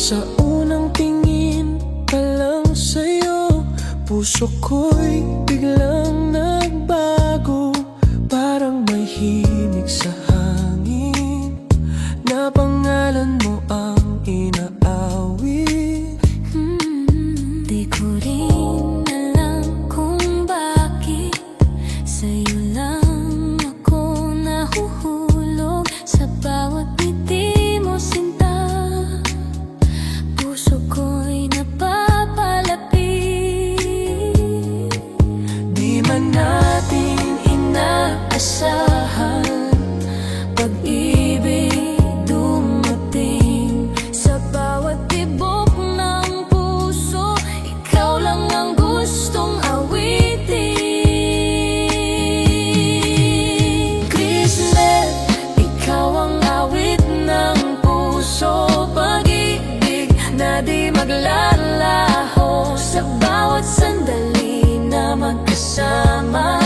Sa unang tingin pa lang sa'yo, puso ko'y biglang nagbago. Parang may himig sa hangin na pangalan mo ang inaawit. Di ko rin alam kung bakit sa'yo lang ako nahuhulog. Sa bawat ngiti mo sinta, puso ko'y napapalapit. Di man natin inaasahan, pag-ibig dumating. Sa bawat tibok ng puso, ikaw lang ang gustong awitin. Christmas, ikaw ang awit ng puso. Pag-ibig na di maglalaho. Sa bawat sandali na magkasama,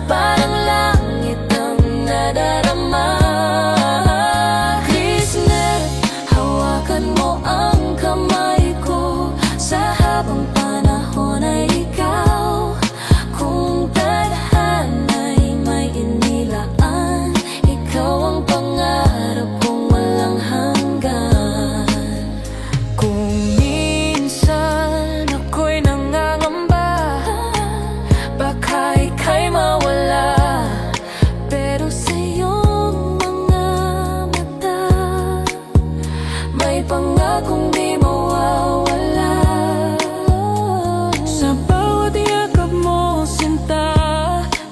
parang langit ang nadarama. Christmas, hawakan mo ang kamay ko. Sa habang panahon ay ikaw. Kung tadhana'y may inilaan, ikaw ang pangarap kong walang hanggan. Kung minsan ako'y nangangamba, baka ika'y mawala, pero sa iyong mga mata may pangakong di mawawala. Sa bawat yakap mo, sinta,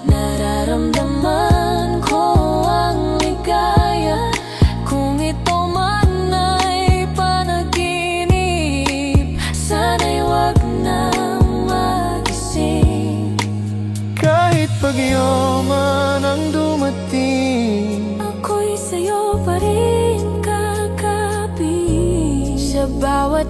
nararamdaman ko ang ligaya. Kung ito man ay panaginip, sana'y wag na magising. Kahit pagyaman ang dumating, Ako'y sa'yo pa rin kakapiling. sa bawat